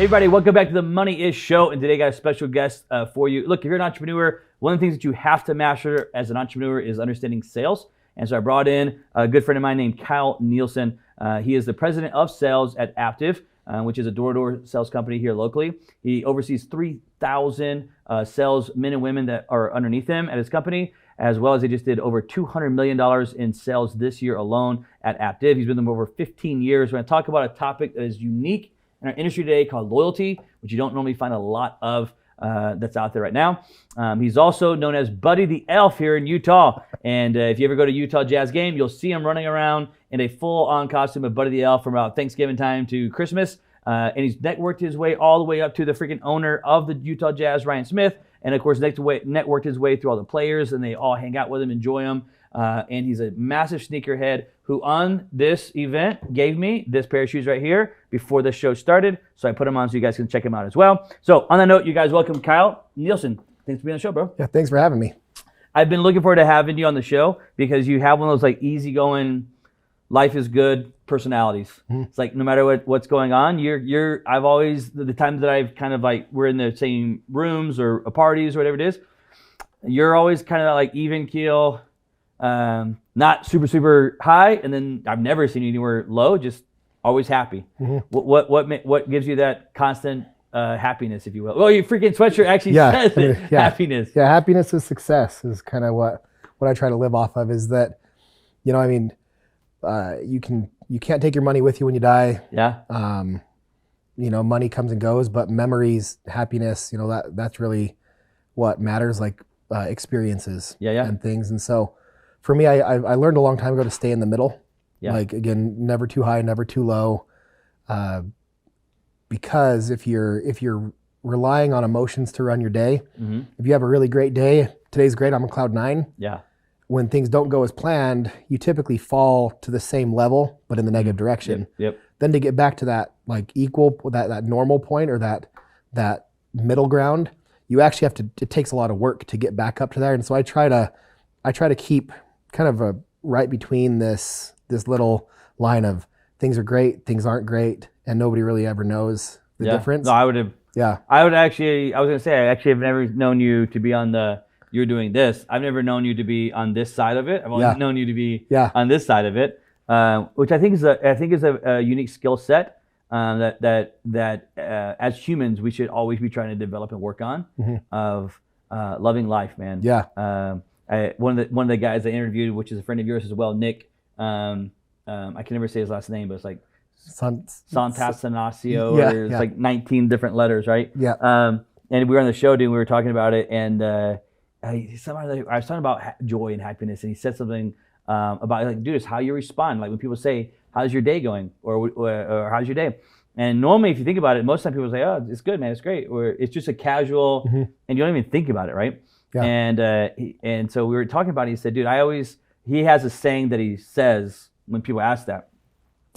Hey everybody, welcome back to the Money-ish Show, and today I got a special guest for you. Look, if you're an entrepreneur, one of the things that you have to master as an entrepreneur is understanding sales. And so I brought in a good friend of mine named Kyle Nielsen. He is the president of sales at Aptiv, which is a door-to-door sales company here locally. He oversees 3,000 sales men and women that are underneath him at his company, as well as he just did over $200 million in sales this year alone at Aptiv. He's been with them over 15 years. We're going to talk about a topic that is unique in our industry today called loyalty, which you don't normally find a lot of that's out there right now. He's also known as Buddy the Elf here in Utah. And if you ever go to Utah Jazz game, you'll see him running around in a full-on costume of Buddy the Elf from about Thanksgiving time to Christmas. And he's networked his way all the way up to the freaking owner of the Utah Jazz, Ryan Smith. And of course, networked his way through all the players, and they all hang out with him, enjoy him. And he's a massive sneakerhead who on this event gave me this pair of shoes right here before the show started. So I put them on so you guys can check them out as well. So on that note, you guys welcome Kyle Nielsen. Thanks for being on the show, bro. Yeah, thanks for having me. I've been looking forward to having you on the show because you have one of those like easygoing, life is good personalities. Mm-hmm. It's like no matter what's going on, I've always, the times that I've kind of like, we're in the same rooms or parties or whatever it is, you're always kind of like even keel, not super high, and then I've never seen you anywhere low, just always happy. Mm-hmm. What gives you that constant happiness, if you will? Well, your freaking sweatshirt actually says it. Yeah. Happiness. Yeah, happiness is success is kind of what I try to live off of. Is that, you know, I mean, you can't take your money with you when you die. Yeah. You know, money comes and goes, but memories, happiness, you know, that's really what matters. Like experiences. Yeah. And things, and so. For me, I learned a long time ago to stay in the middle. Yeah. Like, again, never too high, never too low. Because if you're relying on emotions to run your day, mm-hmm. If you have a really great day, today's great, I'm on cloud 9. Yeah. When things don't go as planned, you typically fall to the same level, but in the negative direction. Yep. Then to get back to that like equal, that normal point or that middle ground, you actually have to, it takes a lot of work to get back up to there. And so I try to keep kind of right between this little line of things are great, things aren't great, and nobody really ever knows the difference. No, I was going to say, I actually have never known you to be on you're doing this. I've never known you to be on this side of it. I've only known you to be on this side of it, which I think is a unique skill set that as humans, we should always be trying to develop and work on, mm-hmm. of loving life, man. Yeah. One of the guys I interviewed, which is a friend of yours as well, Nick. I can never say his last name, but it's like Santasanasio. It's like 19 different letters, right? Yeah. And we were on the show, dude. We were talking about it, and I was talking about joy and happiness, and he said something about like, dude, it's how you respond. Like when people say, "How's your day going?" or "How's your day?" And normally, if you think about it, most of the time people say, "Oh, it's good, man. It's great," or it's just a casual, mm-hmm. and you don't even think about it, right? Yeah. And so we were talking about it. He said, dude, he has a saying that he says when people ask that.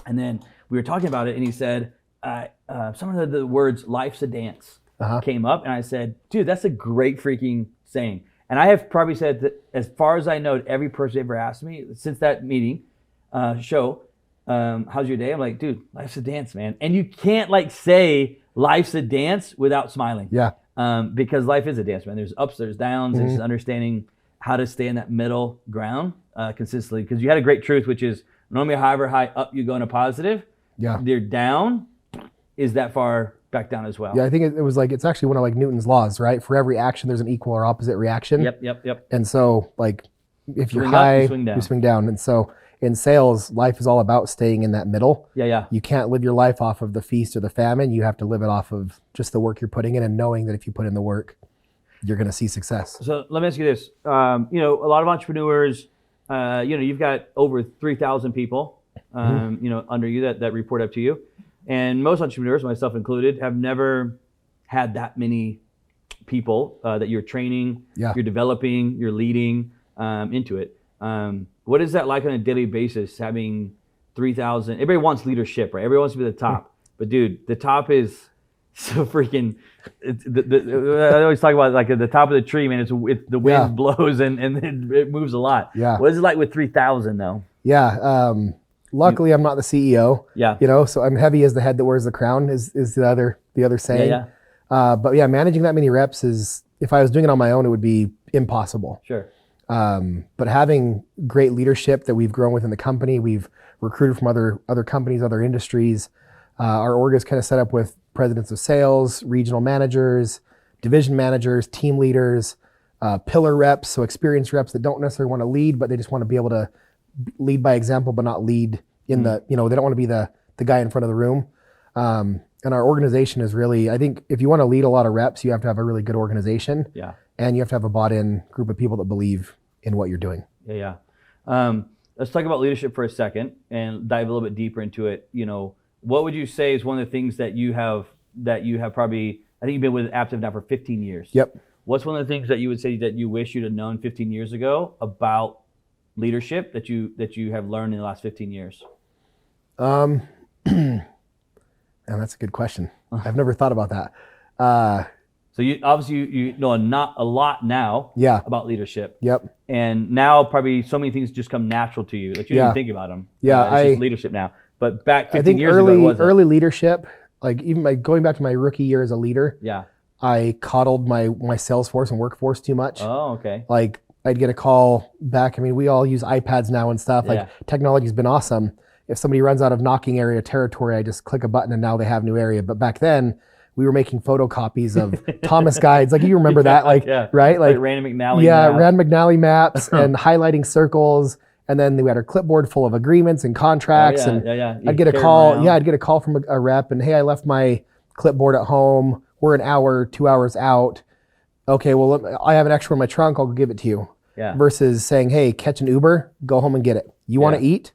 And then we were talking about it, and he said, some of the words, life's a dance, came up. And I said, dude, that's a great freaking saying. And I have probably said that as far as I know, every person ever asked me since that meeting, show, how's your day? I'm like, dude, life's a dance, man. And you can't like say life's a dance without smiling. Yeah. Because life is a dance, man. There's ups, there's downs. Mm-hmm. It's just understanding how to stay in that middle ground consistently. Because you had a great truth, which is normally however high up you go in a positive, your down is that far back down as well. Yeah, I think it was like, it's actually one of like Newton's laws, right? For every action, there's an equal or opposite reaction. Yep. And so like if you're high, you swing down. And so in sales, life is all about staying in that middle. Yeah. You can't live your life off of the feast or the famine. You have to live it off of just the work you're putting in and knowing that if you put in the work, you're going to see success. So let me ask you this. A lot of entrepreneurs, you've got over 3,000 people, mm-hmm. Under you that report up to you. And most entrepreneurs, myself included, have never had that many people that you're training, you're developing, you're leading into it. What is that like on a daily basis, having 3,000? Everybody wants leadership, right? Everybody wants to be the top. But dude, the top is so freaking, I always talk about like at the top of the tree, man, the wind blows and it moves a lot. Yeah. What is it like with 3,000 though? Yeah. Luckily, I'm not the CEO. Yeah. You know, so I'm heavy as the head that wears the crown is the other saying. Yeah. But yeah, managing that many reps is, if I was doing it on my own, it would be impossible. Sure. But having great leadership that we've grown within the company, we've recruited from other companies, other industries. Our org is kind of set up with presidents of sales, regional managers, division managers, team leaders, pillar reps, so experienced reps that don't necessarily want to lead, but they just want to be able to lead by example, but not lead in the, they don't want to be the guy in front of the room. And our organization is really, I think if you want to lead a lot of reps, you have to have a really good organization. Yeah. And you have to have a bought-in group of people that believe in what you're doing. Yeah. Let's talk about leadership for a second and dive a little bit deeper into it. What would you say is one of the things that you have probably, I think you've been with Aptiv now for 15 years. Yep. What's one of the things that you would say that you wish you'd have known 15 years ago about leadership that you have learned in the last 15 years? And that's a good question. I've never thought about that. So you obviously you know not a lot now about leadership. Yep. And now probably so many things just come natural to you that you didn't think about them. Yeah. It's just leadership now. But back 15 I think years ago, it wasn't. early leadership, like even going back to my rookie year as a leader, I coddled my sales force and workforce too much. Oh, okay. Like I'd get a call back. I mean, we all use iPads now and stuff. Like technology's been awesome. If somebody runs out of knocking area territory, I just click a button and now they have new area. But back then, we were making photocopies of Thomas guides. Like you remember that, right? Like Rand McNally. Yeah, Rand McNally maps and highlighting circles. And then we had our clipboard full of agreements and contracts. I'd get a call. I'd get a call from a rep and, hey, I left my clipboard at home. We're an hour, 2 hours out. Okay, well, I have an extra in my trunk. I'll give it to you. Yeah. Versus saying, hey, catch an Uber, go home and get it. You want to eat?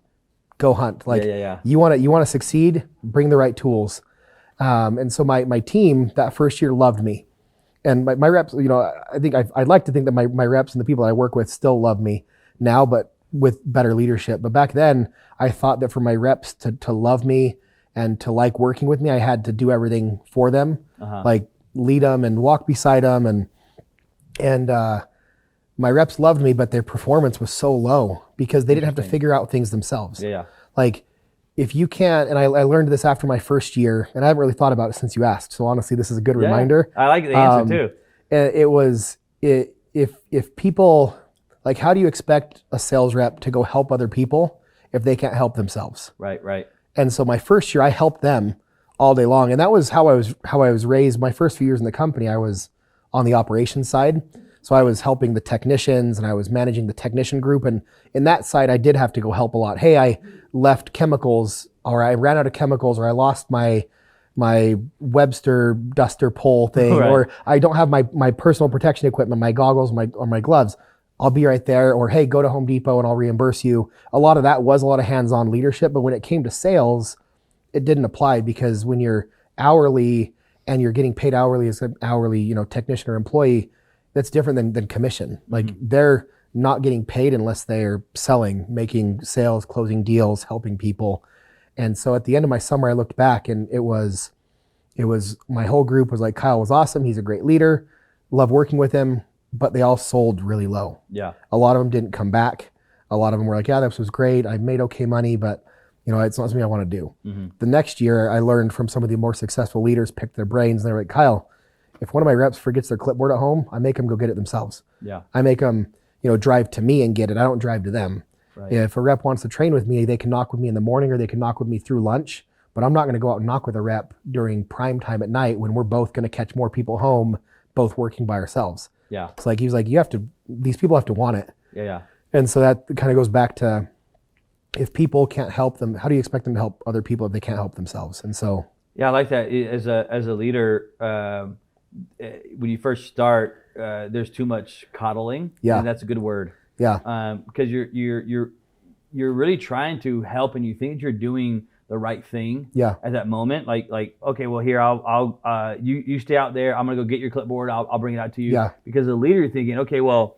Go hunt. Like you want to succeed, bring the right tools. And so my team that first year loved me. And my reps, I think I'd like to think that my reps and the people I work with still love me now, but with better leadership. But back then I thought that for my reps to love me and to like working with me, I had to do everything for them, like lead them and walk beside them. And my reps loved me, but their performance was so low because they didn't have to figure out things themselves. Like if you can't, and I learned this after my first year, and I haven't really thought about it since you asked. So honestly, this is a good reminder. I like the answer too. It was, if people, like how do you expect a sales rep to go help other people if they can't help themselves? Right. And so my first year, I helped them all day long. And that was how I was raised. My first few years in the company, I was on the operations side. So I was helping the technicians and I was managing the technician group. And in that side, I did have to go help a lot. Hey, I left chemicals, or I ran out of chemicals, or I lost my Webster duster pole thing, or I don't have my personal protection equipment, my goggles, or my gloves. I'll be right there. Or hey, go to Home Depot and I'll reimburse you. A lot of that was a lot of hands-on leadership. But when it came to sales, it didn't apply, because when you're hourly and you're getting paid hourly as an hourly, technician or employee, that's different than commission. Like they're not getting paid unless they're selling, making sales, closing deals, helping people. And so at the end of my summer, I looked back and it was my whole group was like, Kyle was awesome. He's a great leader. Love working with him, but they all sold really low. Yeah. A lot of them didn't come back. A lot of them were like, yeah, this was great. I made okay money, but it's not something I want to do. The next year I learned from some of the more successful leaders, picked their brains, and they're like, Kyle, if one of my reps forgets their clipboard at home, I make them go get it themselves. Yeah. I make them, drive to me and get it. I don't drive to them. Right. If a rep wants to train with me, they can knock with me in the morning or they can knock with me through lunch, but I'm not going to go out and knock with a rep during prime time at night when we're both going to catch more people home, both working by ourselves. Yeah. It's like, he was like, these people have to want it. Yeah. And so that kind of goes back to, if people can't help them, how do you expect them to help other people if they can't help themselves? And so. Yeah, I like that. As a leader, when you first start, there's too much coddling. Yeah, and that's a good word. Yeah, because you're really trying to help, and you think you're doing the right thing. Yeah. At that moment, like okay, well here I'll you stay out there. I'm gonna go get your clipboard. I'll bring it out to you. Yeah. Because the leader, you're thinking, okay, well,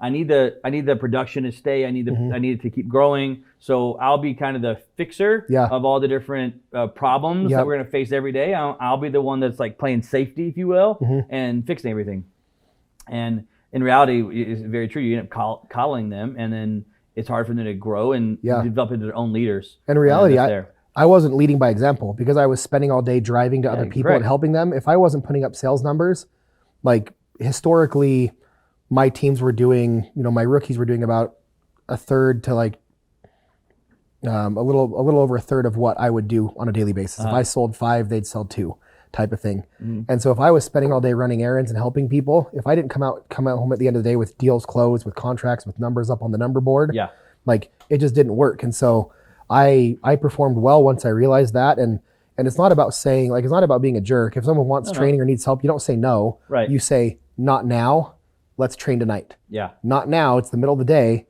I need the production to stay. I need it to keep growing. So I'll be kind of the fixer of all the different problems that we're going to face every day. I'll be the one that's like playing safety, if you will, and fixing everything. And in reality, it's very true. You end up coddling them, and then it's hard for them to grow and develop into their own leaders. In reality, I wasn't leading by example because I was spending all day driving to other people and helping them. If I wasn't putting up sales numbers, like historically, my teams were doing, my rookies were doing about a third to like a little over a third of what I would do on a daily basis. If I sold 5, they'd sell 2, type of thing. And so if I was spending all day running errands and helping people, if I didn't come out home at the end of the day with deals closed, with contracts, with numbers up on the number board, like it just didn't work. And so I performed well once I realized that. And it's not about saying, like, it's not about being a jerk. If someone wants training or needs help, you don't say no. Right. You say, not now, let's train tonight. Yeah. Not now, it's the middle of the day,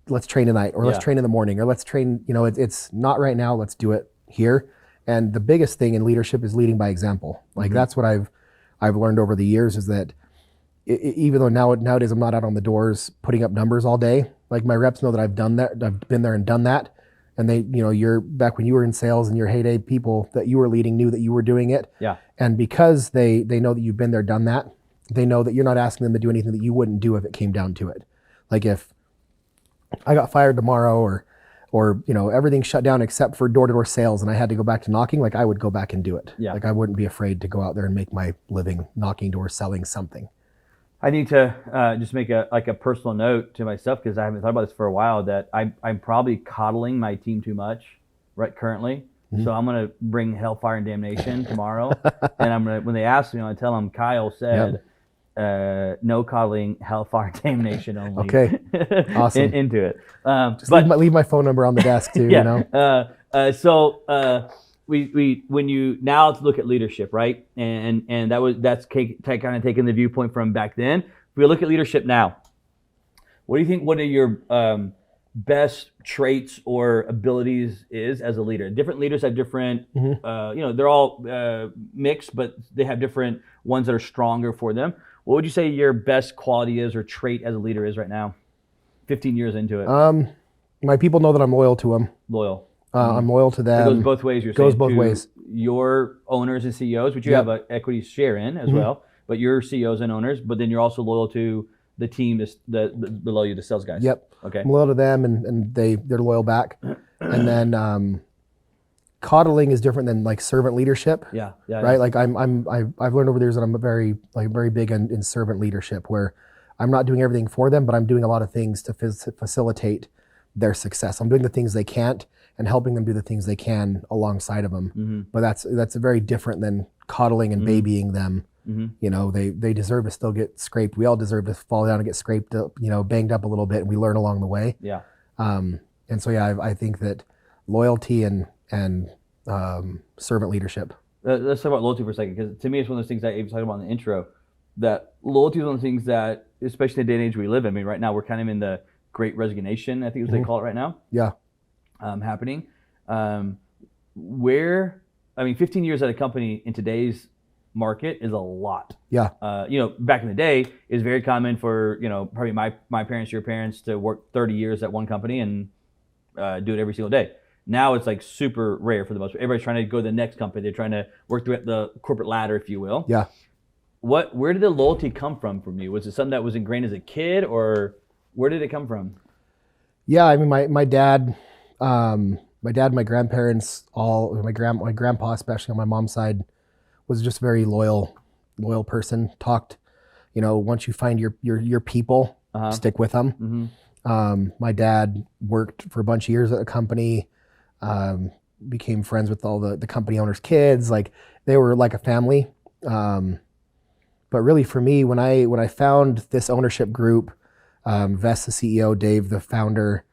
let's train tonight, or let's train in the morning, or let's train, it's not right now, let's do it here. And the biggest thing in leadership is leading by example. Like that's what I've learned over the years, is that even though nowadays I'm not out on the doors putting up numbers all day, like my reps know that I've done that, I've been there and done that. And they, you're back when you were in sales and your heyday, people that you were leading knew that you were doing it. Yeah. And because they know that you've been there, done that, they know that you're not asking them to do anything that you wouldn't do if it came down to it. Like if I got fired tomorrow or everything shut down except for door-to-door sales and I had to go back to knocking, like I would go back and do it. Yeah. Like I wouldn't be afraid to go out there and make my living knocking doors, selling something. I need to just make a personal note to myself, because I haven't thought about this for a while, that I'm probably coddling my team too much right currently. So I'm going to bring hellfire and damnation tomorrow. And I'm going to, when they ask me, I tell them Kyle said, no coddling, hellfire, damnation only. Okay, awesome. Into it. Just leave my phone number on the desk too. We when you now look at leadership, right? And that's kind of taking the viewpoint from back then. If we look at leadership now, what do you think? What are your best traits or abilities is as a leader? Different leaders have different, they're all mixed, but they have different ones that are stronger for them. What would you say your best quality is or trait as a leader is right now, 15 years into it? My people know that I'm loyal to them. Loyal. I'm loyal to them. It goes both ways. Goes both ways. Your owners and CEOs, which you have an equity share in as well, but you're CEOs and owners, but then you're also loyal to the team below you, the sales guys. Yep. Okay. I'm loyal to them, and they're loyal back. And then coddling is different than like servant leadership. Yeah. Right. Like I've learned over the years that I'm very big in servant leadership, where I'm not doing everything for them, but I'm doing a lot of things to facilitate their success. I'm doing the things they can't and helping them do the things they can alongside of them. But that's very different than coddling and babying them. They deserve to still get scraped. We all deserve to fall down and get scraped, banged up a little bit, and we learn along the way. Yeah. And so I think that loyalty and servant leadership. Let's talk about loyalty for a second, because to me it's one of those things that I was talking about in the intro, that loyalty is one of the things that, especially in the day and age we live in, I mean, right now we're kind of in the great resignation, I think is what they call it right now. Yeah. Happening. 15 years at a company in today's market is a lot. Yeah. Back in the day, it was very common for, probably my parents, your parents, to work 30 years at one company and do it every single day. Now it's like super rare for the most part. Everybody's trying to go to the next company. They're trying to work through the corporate ladder, if you will. Yeah. Where did the loyalty come from you? Was it something that was ingrained as a kid, or where did it come from? Yeah, I mean, my dad, my grandparents, my grandpa, especially on my mom's side, was just a very loyal person. Talked, once you find your people, stick with them. My dad worked for a bunch of years at a company, became friends with all the company owners' kids. Like they were like a family. But really for me, when I found this ownership group, Vess, the CEO, Dave, the founder,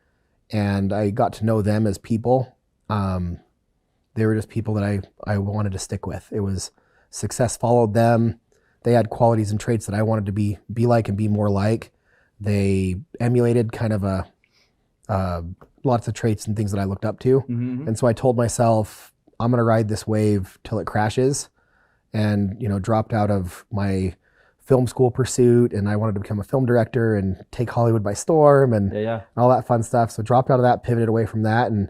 and I got to know them as people, they were just people that I wanted to stick with. It was success followed them. They had qualities and traits that I wanted to be like and be more like. They emulated kind of lots of traits and things that I looked up to. And so I told myself, I'm going to ride this wave till it crashes, and, dropped out of my film school pursuit, and I wanted to become a film director and take Hollywood by storm and all that fun stuff. So dropped out of that, pivoted away from that. And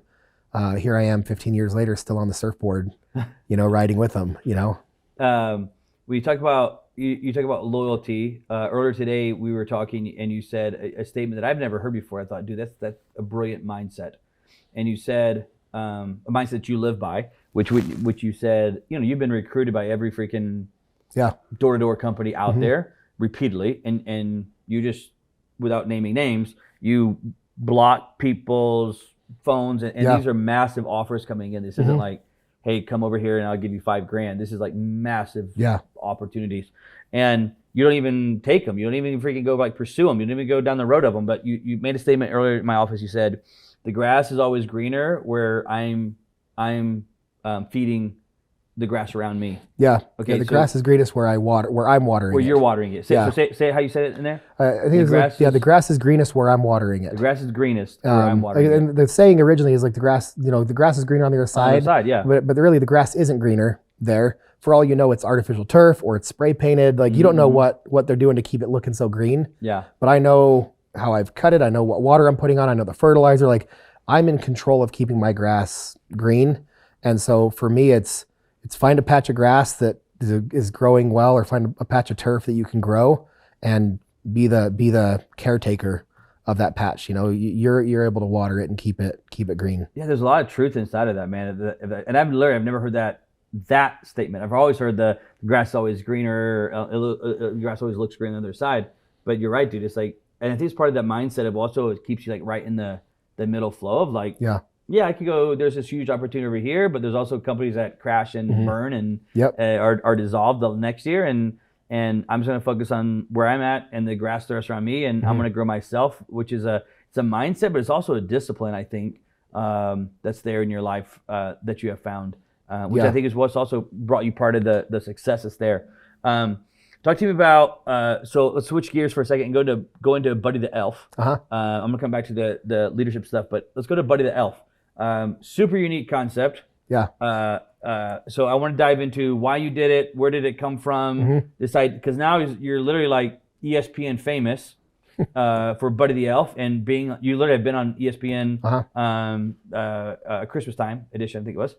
here I am 15 years later, still on the surfboard, riding with them, We talked about you talk about loyalty. Earlier today, we were talking, and you said a statement that I've never heard before. I thought, dude, that's a brilliant mindset. And you said a mindset you live by, which you said, you've been recruited by every freaking door-to-door company out there repeatedly, and you just, without naming names, you block people's phones, and these are massive offers coming in. This isn't like, hey, come over here and I'll give you $5,000. This is like massive opportunities, and you don't even take them. You don't even freaking go pursue them. You don't even go down the road of them. But you made a statement earlier in my office. You said the grass is always greener where I'm feeding the grass around me. Yeah. Okay. Yeah, the grass is greenest where I'm watering it. Where you're watering it. So say how you said it in there. I think the grass is greenest where I'm watering it. The grass is greenest where I'm watering it. And the saying originally is like the grass is greener on the other side. On the other side, yeah. But really the grass isn't greener there. For all you know, it's artificial turf or it's spray painted. Like you don't know what they're doing to keep it looking so green. Yeah. But I know how I've cut it. I know what water I'm putting on. I know the fertilizer. Like I'm in control of keeping my grass green. And so for me, it's find a patch of grass that is growing well, or find a patch of turf that you can grow, and be the caretaker of that patch. You're able to water it and keep it green. Yeah, there's a lot of truth inside of that, man. And I've never heard that statement. I've always heard the grass is always greener, grass always looks green on the other side. But you're right, dude. It's like, and I think it's part of that mindset of also it keeps you like right in the middle flow of like, yeah, I could go, there's this huge opportunity over here, but there's also companies that crash and burn and are dissolved the next year. And I'm just going to focus on where I'm at and the grass the rest around me, and I'm going to grow myself, which is it's a mindset, but it's also a discipline, I think, that's there in your life that you have found, which I think is what's also brought you part of the success that's there. Talk to me about, so let's switch gears for a second and go into Buddy the Elf. I'm going to come back to the leadership stuff, but let's go to Buddy the Elf. Super unique concept. Yeah. So I want to dive into why you did it, where did it come from, because now you're literally like ESPN famous for Buddy the Elf, and you literally have been on ESPN Christmas time edition, I think it was.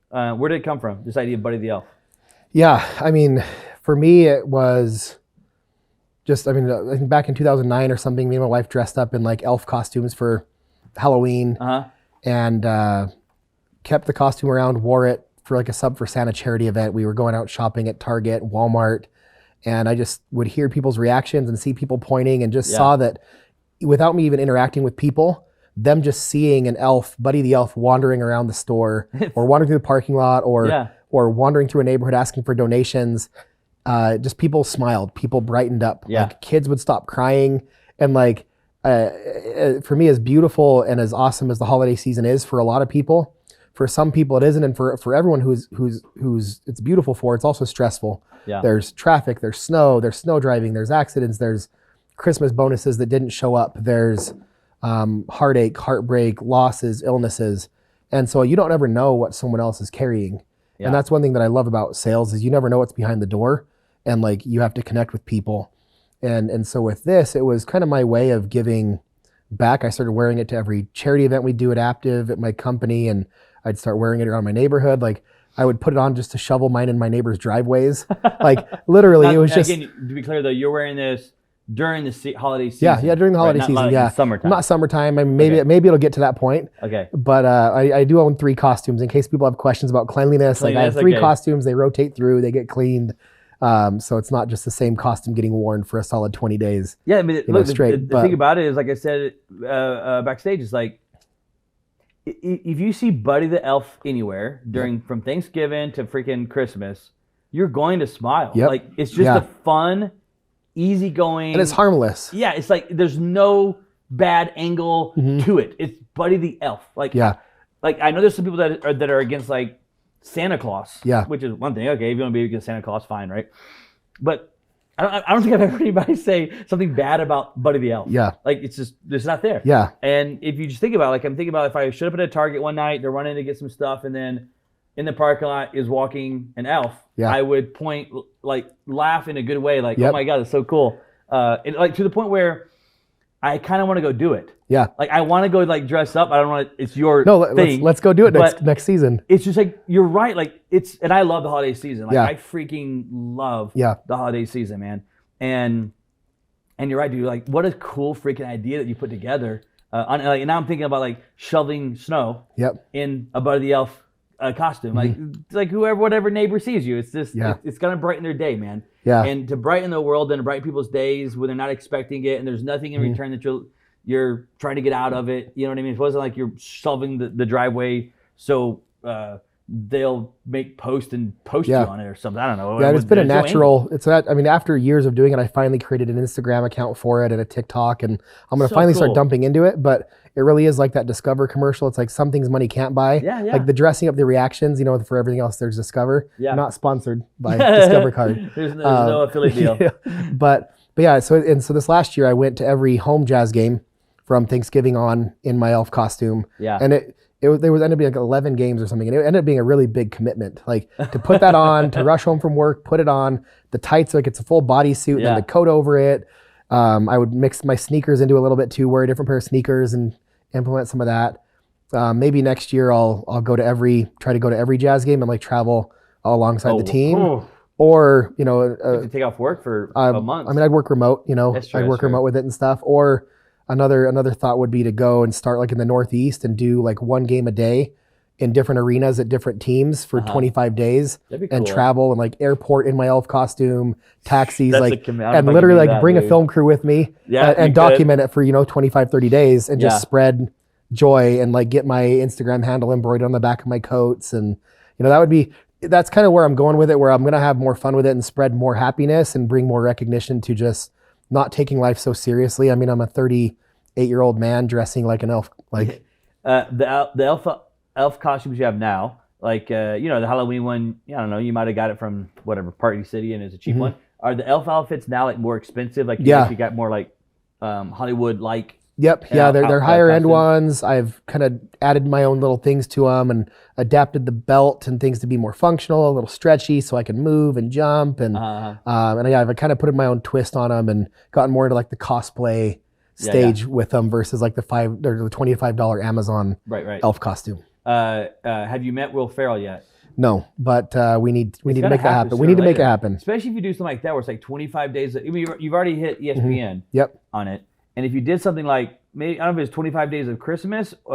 Where did it come from, this idea of Buddy the Elf? Yeah, I mean, for me it was just, I think back in 2009 or something, me and my wife dressed up in like elf costumes for Halloween. And kept the costume around, wore it for like a Sub for Santa charity event. We were going out shopping at Target, Walmart, and I just would hear people's reactions and see people pointing, and just saw that without me even interacting with people, them just seeing an elf, Buddy the Elf, wandering around the store or wandering through the parking lot or wandering through a neighborhood asking for donations, just people smiled, people brightened up. Like kids would stop crying, and like, for me, as beautiful and as awesome as the holiday season is for a lot of people, for some people it isn't, and for everyone who's it's beautiful for, it's also stressful. There's traffic, there's snow driving, there's accidents, there's Christmas bonuses that didn't show up, there's heartache, heartbreak, losses, illnesses, and so you don't ever know what someone else is carrying. And that's one thing that I love about sales, is you never know what's behind the door, and like you have to connect with people. And so with this, it was kind of my way of giving back. I started wearing it to every charity event we do at Aptive at my company, and I'd start wearing it around my neighborhood. Like I would put it on just to shovel mine in my neighbors' driveways. Like literally, it was just. Again, to be clear though, you're wearing this during the holiday season. Yeah, during the holiday season. Like summertime. Not summertime. I mean, maybe it'll get to that point. Okay. But I do own 3 costumes in case people have questions about cleanliness. Like I have 3 costumes. They rotate through. They get cleaned. So it's not just the same costume getting worn for a solid 20 days. Yeah, I mean, look, the thing about it is, like I said backstage, is like, if you see Buddy the Elf anywhere from Thanksgiving to freaking Christmas, you're going to smile. Like it's just a fun, easygoing, and it's harmless. Yeah, it's like there's no bad angle to it. It's Buddy the Elf. Like I know there's some people that are against like Santa Claus, which is one thing. Okay, if you want to be against Santa Claus, fine, right? But I don't think I've ever heard anybody say something bad about Buddy the Elf. Like it's not there. And if you just think about it, like I'm thinking about if I showed up at a Target one night, they're running to get some stuff, and then in the parking lot is walking an elf, I would point, like laugh in a good way, like, oh my God, it's so cool. And like to the point where I kind of want to go do it. Yeah. Like I want to go like dress up. I don't want to. It's your thing. Let's go do it next season. It's just like you're right. Like and I love the holiday season. Like I freaking love the holiday season, man. And you're right, dude. Like what a cool freaking idea that you put together. And now I'm thinking about like shoveling snow. In a Buddy the Elf costume. Like whoever, whatever neighbor sees you, it's just it's gonna brighten their day, man. And to brighten the world and to brighten people's days when they're not expecting it, and there's nothing in return that you're trying to get out of it. You know what I mean? It wasn't like you're shoveling the driveway so they'll make post you on it or something. I don't know. Yeah, it's been a natural. After years of doing it, I finally created an Instagram account for it and a TikTok, and I'm gonna finally start dumping into it. But it really is like that Discover commercial. It's like some things money can't buy. Like the dressing up, the reactions. For everything else, there's Discover. Not sponsored by Discover card. There's no affiliate deal. But yeah. So this last year, I went to every home jazz game from Thanksgiving on in my elf costume. And there ended up being like 11 games or something, and it ended up being a really big commitment. Like to put that on, to rush home from work, put it on, the tights, like it's a full bodysuit, and the coat over it. I would mix my sneakers into a little bit too, wear a different pair of sneakers and implement some of that. Maybe next year I'll try to go to every jazz game and like travel alongside the team. Or, to take off work for a month. I'd work remote, I'd work remote with it and stuff. Or another thought would be to go and start like in the Northeast and do like one game a day in different arenas at different teams for 25 days. That'd be cool. And travel and like airport in my elf costume, taxis, and literally like bring a film crew with me and document it for, 25, 30 days and just spread joy and like get my Instagram handle embroidered on the back of my coats. And, that's kind of where I'm going with it, where I'm going to have more fun with it and spread more happiness and bring more recognition to just not taking life so seriously. I'm a 38-year-old man dressing like an elf. Like the elf costumes you have now, like the Halloween one. I don't know. You might have got it from whatever Party City, and it's a cheap one. Are the elf outfits now like more expensive? Like you got more like Hollywood like. Yep. Yeah, they're higher end ones. I've kind of added my own little things to them and adapted the belt and things to be more functional, a little stretchy, so I can move and jump. And I've kind of put my own twist on them and gotten more into like the cosplay stage with them versus like the $25 Amazon elf costume. Have you met Will Ferrell yet? No, but we need to make that happen. We need to make it happen. Especially if you do something like that, where it's like 25 days. You've already hit ESPN on it. And if you did something like, maybe, I don't know if it's 25 days of Christmas, 1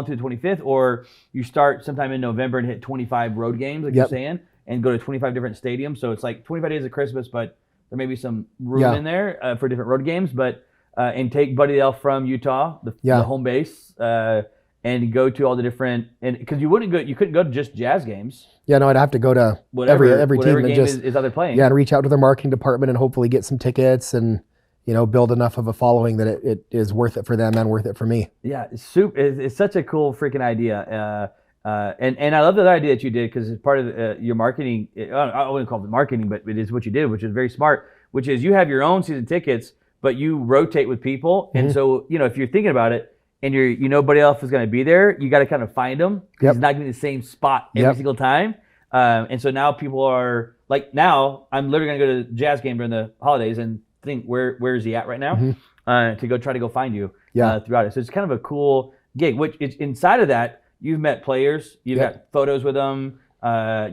through the 25th, or you start sometime in November and hit 25 road games, like you're saying, and go to 25 different stadiums. So it's like 25 days of Christmas, but there may be some room in there for different road games. But and take Buddy the Elf from Utah, the home base, and go to all the different, and because you couldn't go to just jazz games. Yeah, no, I'd have to go to every team and game just is out there playing. Yeah, and reach out to their marketing department and hopefully get some tickets and. Build enough of a following that it is worth it for them and worth it for me. Yeah, it's such a cool freaking idea. And I love the other idea that you did because it's part of your marketing. I wouldn't call it marketing, but it is what you did, which is very smart, which is you have your own season tickets, but you rotate with people. And so, if you're thinking about it and nobody else is going to be there, you got to kind of find them. It's not going to be the same spot every single time. And so now people are like, now I'm literally going to go to the jazz game during the holidays and think where is he at right now to try to go find you throughout it. So it's kind of a cool gig, which is inside of that, you've met players, you've got photos with them,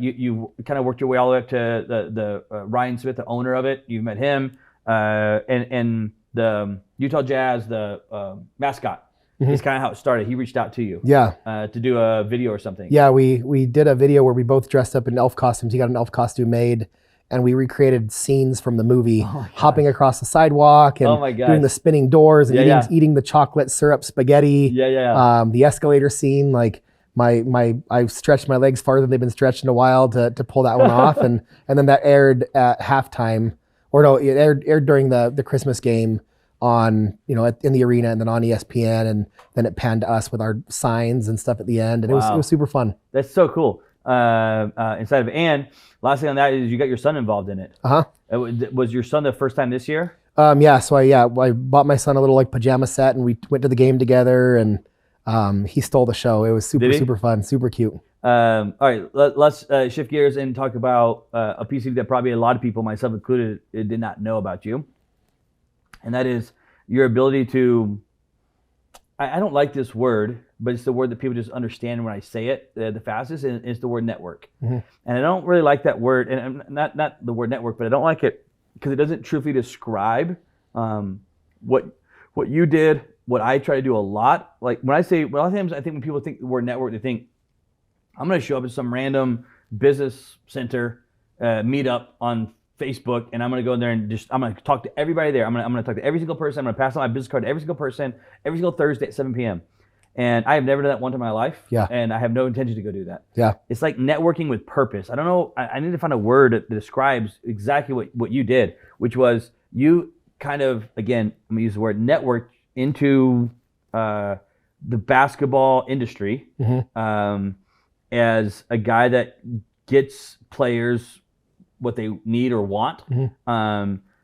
you kind of worked your way all the way up to the Ryan Smith, the owner of it. You've met him and the Utah Jazz, the mascot. Is kind of how it started. He reached out to you to do a video or something. Yeah, we did a video where we both dressed up in elf costumes. He got an elf costume made. And we recreated scenes from the movie, hopping across the sidewalk and doing the spinning doors and eating the chocolate syrup spaghetti. The escalator scene, like I've stretched my legs farther than they've been stretched in a while to pull that one off. And then that aired at halftime, or no, it aired during the Christmas game on, in the arena and then on ESPN. And then it panned to us with our signs and stuff at the end. And it was super fun. That's so cool. Inside of it. And last thing on that is you got your son involved in it. Was your son the first time this year? So I bought my son a little like pajama set and we went to the game together and he stole the show. It was super fun, super cute. All right, let's shift gears and talk about a piece of that probably a lot of people, myself included, did not know about you. And that is your ability to, I don't like this word, but it's the word that people just understand when I say it the fastest, and it's the word network. And I don't really like that word, and not the word network, but I don't like it because it doesn't truthfully describe what you did, what I try to do a lot. Like when I say, well, a lot of times I think when people think the word network, they think I'm going to show up at some random business center meetup on Facebook, and I'm going to go in there and I'm going to talk to everybody there. I'm going to talk to every single person. I'm going to pass on my business card to every single person every single Thursday at 7 p.m. And I have never done that one time in my life. Yeah. And I have no intention to go do that. Yeah. It's like networking with purpose. I don't know. I need to find a word that describes exactly what you did, which was you kind of, again, I'm going to use the word network into the basketball industry as a guy that gets players what they need or want,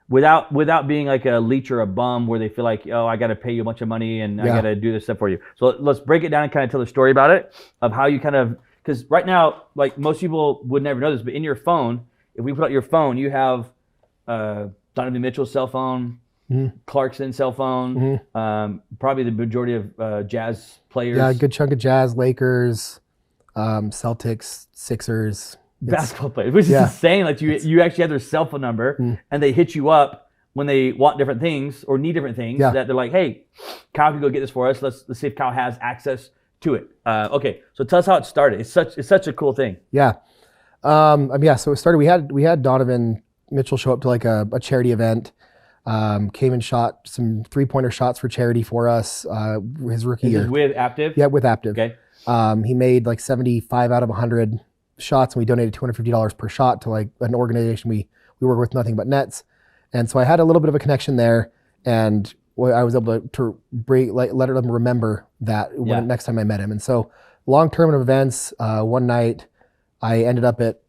without being like a leech or a bum where they feel like, oh, I got to pay you a bunch of money and I got to do this stuff for you. So let's break it down and kind of tell the story about it, of how you kind of, because right now, like most people would never know this, but in your phone, if we put out your phone, you have Donovan Mitchell's cell phone, Clarkson's cell phone, probably the majority of Jazz players. Yeah, a good chunk of Jazz, Lakers, Celtics, Sixers. Basketball players, which is insane. Like you actually have their cell phone number, and they hit you up when they want different things or need different things. That they're like, "Hey, Kyle can go get this for us. Let's see if Kyle has access to it." Okay, so tell us how it started. It's such a cool thing. Yeah, so it started. We had Donovan Mitchell show up to like a charity event. Came and shot some 3-pointer shots for charity for us. His rookie year. With Active. Yeah, with Active. Okay. He made like 75 out of 100. Shots, and we donated $250 per shot to like an organization we work with, Nothing But Nets. And so I had a little bit of a connection there, and I was able to let them remember that next time I met him. And so long-term events, one night I ended up at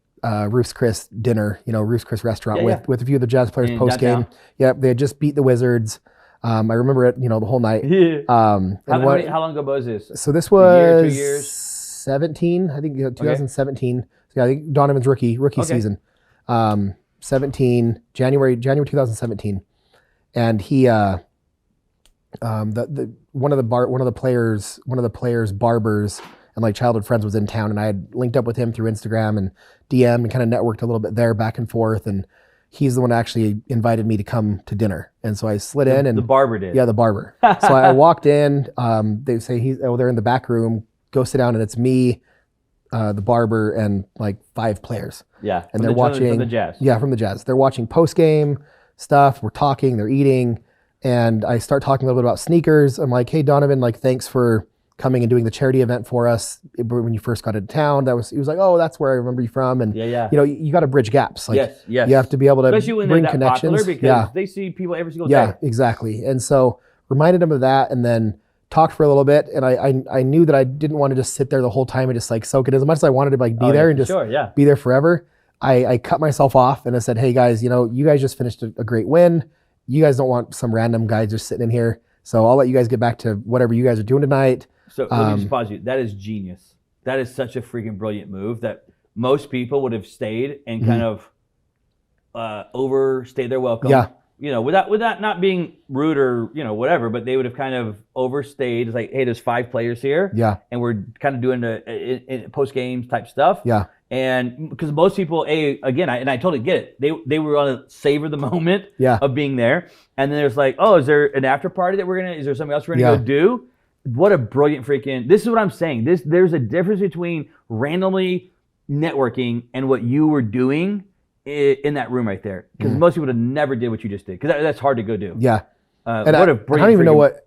Ruth's Chris dinner, Ruth's Chris restaurant with a few of the Jazz players post game. Yep, they had just beat the Wizards. I remember it, the whole night. How long ago was this? So this was 2 years. 17, I think 2017. Okay. So I think Donovan's rookie season. 17 January 2017, and he one of the players barbers and like childhood friends was in town, and I had linked up with him through Instagram and DM and kind of networked a little bit there back and forth, and he's the one that actually invited me to come to dinner. And so I slid in, and the barber did. Yeah, the barber. So I walked in, they say they're in the back room. Go sit down, and it's me, the barber, and like 5 players. Yeah, and they're watching from the Jazz. Yeah, from the Jazz. They're watching post game stuff. We're talking. They're eating, and I start talking a little bit about sneakers. I'm like, "Hey, Donovan, like, thanks for coming and doing the charity event for us when you first got into town." He was like, "Oh, that's where I remember you from." And you got to bridge gaps. Like, yes. You have to be able to especially when bring they're that connections. Popular because they see people every single day. Yeah, exactly. And so reminded him of that, and then talked for a little bit, and I knew that I didn't want to just sit there the whole time and just like soak it as much as I wanted to like be there and just be there forever. I cut myself off and I said, "Hey guys, you guys just finished a great win. You guys don't want some random guy just sitting in here. So I'll let you guys get back to whatever you guys are doing tonight." So let me just pause you. That is genius. That is such a freaking brilliant move that most people would have stayed and kind of overstayed their welcome. Yeah. Without not being rude or, whatever, but they would have kind of overstayed. It's like, hey, there's 5 players here. Yeah. And we're kind of doing the post-games type stuff. Yeah. And because most people, I totally get it. They were going to savor the moment of being there. And then there's like, oh, is there an after party that is there something else we're going to go do? What a brilliant freaking, this is what I'm saying. There's a difference between randomly networking and what you were doing in that room right there, because most people would have never did what you just did, because that's hard to go do. Yeah, and I don't even know what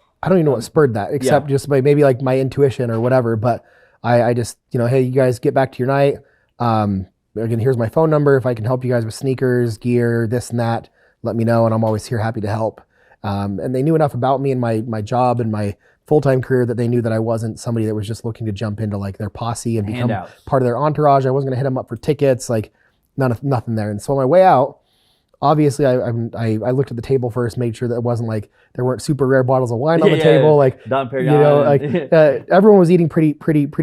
spurred that, except just by maybe like my intuition or whatever. But I just hey, you guys get back to your night. Again, here's my phone number. If I can help you guys with sneakers, gear, this and that, let me know, and I'm always here, happy to help. And they knew enough about me and my job and my full-time career that they knew that I wasn't somebody that was just looking to jump into like their posse and become part of their entourage. I wasn't gonna hit them up for tickets, like. Nothing there. And so on my way out, obviously I looked at the table first, made sure that it wasn't like there weren't super rare bottles of wine on the table. Like, everyone was eating pretty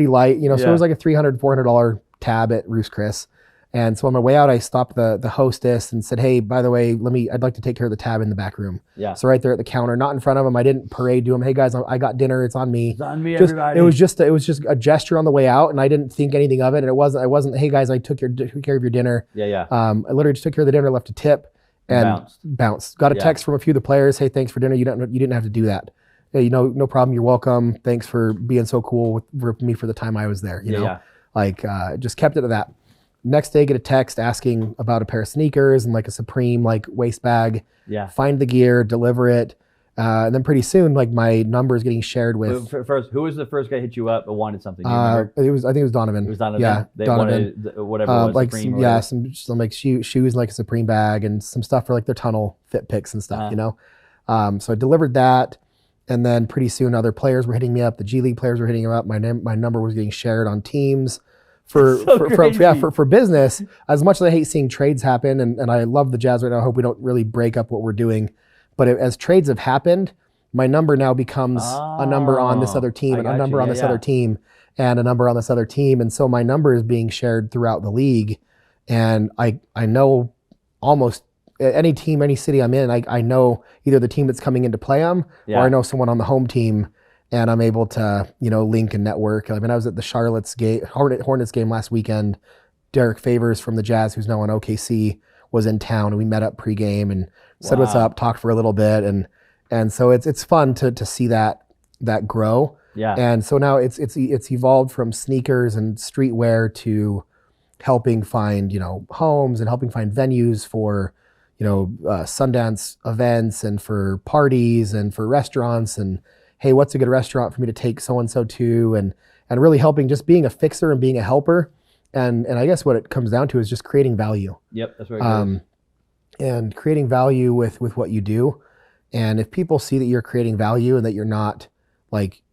light, so it was like a $300-$400 tab at Ruth's Chris. And so on my way out, I stopped the hostess and said, "Hey, by the way, I'd like to take care of the tab in the back room." Yeah. So right there at the counter, not in front of them. I didn't parade to them. "Hey guys, I got dinner. It's on me." It's on me, everybody. It was just a gesture on the way out, and I didn't think anything of it. And I wasn't. "Hey guys, I took care of your dinner." Yeah. I literally just took care of the dinner, left a tip, and bounced. Got a text from a few of the players. "Hey, thanks for dinner. You didn't have to do that. Hey, no problem. You're welcome. Thanks for being so cool with me for the time I was there." You know, just kept it to that. Next day, get a text asking about a pair of sneakers and like a Supreme like waist bag. Yeah. Find the gear, deliver it, and then pretty soon, like my number is getting shared with. First, who was the first guy hit you up and wanted something? I think it was Donovan. It was Donovan. Yeah, They Donovan. wanted whatever it was, like Supreme some like shoes, like a Supreme bag, and some stuff for like their tunnel fit picks and stuff. You know, so I delivered that, and then pretty soon other players were hitting me up. The G League players were hitting me up. My number was getting shared on teams. For business, as much as I hate seeing trades happen, and I love the Jazz right now, I hope we don't really break up what we're doing. But as trades have happened, my number now becomes a number on this other team, and a number on this other team, and a number on this other team. And so my number is being shared throughout the league. And I know almost any team, any city I'm in, I know either the team that's coming in to play them, or I know someone on the home team. And I'm able to, link and network. I mean, I was at the Hornets game last weekend. Derek Favors from the Jazz, who's now on OKC, was in town, and we met up pregame and said what's up, talked for a little bit, and so it's fun to see that grow. Yeah. And so now it's evolved from sneakers and streetwear to helping find homes and helping find venues for Sundance events and for parties and for restaurants and. Hey, what's a good restaurant for me to take so-and-so to, and really helping, just being a fixer and being a helper. And I guess what it comes down to is just creating value. Yep, that's right. And creating value with what you do. And if people see that you're creating value and that you're not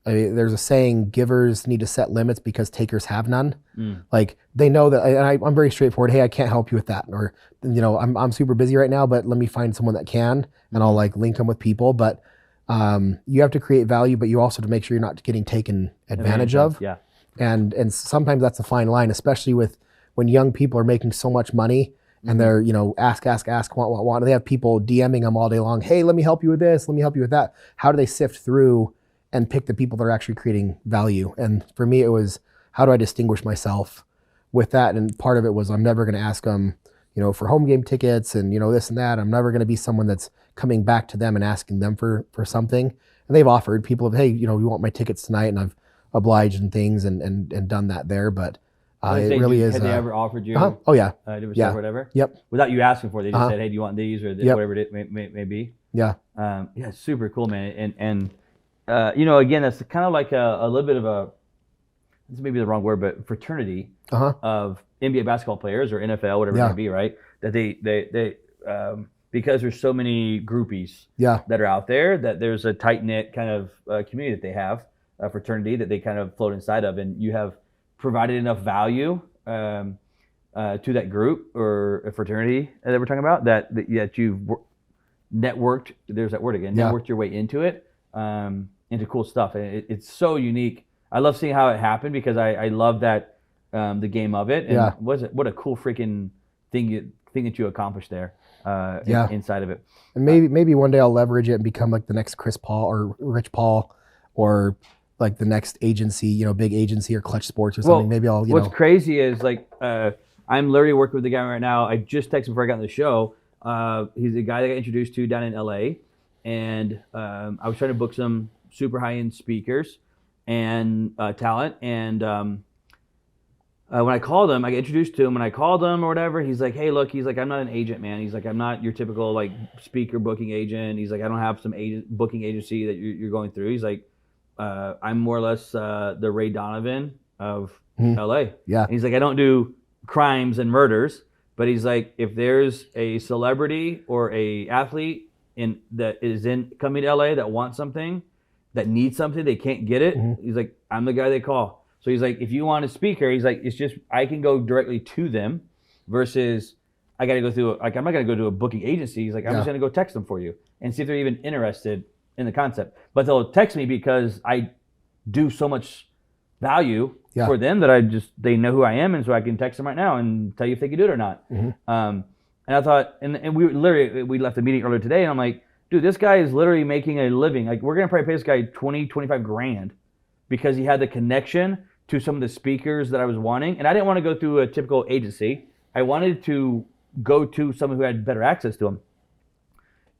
there's a saying, givers need to set limits because takers have none. Like they know that, and I'm very straightforward. Hey, I can't help you with that. Or, I'm super busy right now, but let me find someone that can, and I'll link them with people. But you have to create value, but you also have to make sure you're not getting taken advantage of. Yeah. And sometimes that's a fine line, especially when young people are making so much money and they're, ask, want. And they have people DMing them all day long. Hey, let me help you with this. Let me help you with that. How do they sift through and pick the people that are actually creating value? And for me, it was, how do I distinguish myself with that? And part of it was, I'm never going to ask them, for home game tickets and, this and that. I'm never going to be someone that's coming back to them and asking them for something. And they've offered people of, hey, you want my tickets tonight, and I've obliged and things and done that there. But it really is. Have they ever offered you? Oh yeah. Whatever. Yep. Without you asking for it, they just said, hey, do you want these or this, whatever it may be. Yeah. Yeah, super cool, man. And again, that's kind of like a little bit of this may be the wrong word, but fraternity of NBA basketball players or NFL, whatever it may be, right? That they because there's so many groupies that are out there, that there's a tight-knit kind of community that they have, a fraternity that they kind of float inside of, and you have provided enough value to that group or a fraternity that we're talking about that you've networked, there's that word again, networked your way into it, into cool stuff. And it's so unique. I love seeing how it happened because I love that the game of it. And what a cool freaking thing that you accomplished there inside of it. And maybe one day I'll leverage it and become like the next Chris Paul or Rich Paul or like the next agency, big agency or Clutch Sports or something. Well, maybe I'll, what's crazy is I'm literally working with the guy right now. I just texted him before I got on the show. He's a guy that I got introduced to down in LA. And I was trying to book some super high-end speakers and talent. And when I called him, I got introduced to him. When I called him or whatever, he's like, hey, look, he's like, I'm not an agent, man. He's like, I'm not your typical like speaker booking agent. He's like, I don't have some booking agency that you're going through. He's like, I'm more or less the Ray Donovan of LA. Yeah. And he's like, I don't do crimes and murders, but he's like, if there's a celebrity or a athlete that is coming to LA that wants something, that needs something, they can't get it. He's like, I'm the guy they call. So he's like, if you want a speaker, he's like, it's just, I can go directly to them versus I got to go through, I'm not going to go to a booking agency. He's like, I'm just going to go text them for you and see if they're even interested in the concept. But they'll text me because I do so much value Yeah. for them that they know who I am, and so I can text them right now and tell you if they can do it or not. And I thought, and we left the meeting earlier today, and I'm like, dude, this guy is literally making a living. Like, we're gonna probably pay this guy 25 grand because he had the connection to some of the speakers that I was wanting, and I didn't want to go through a typical agency. I wanted to go to someone who had better access to him.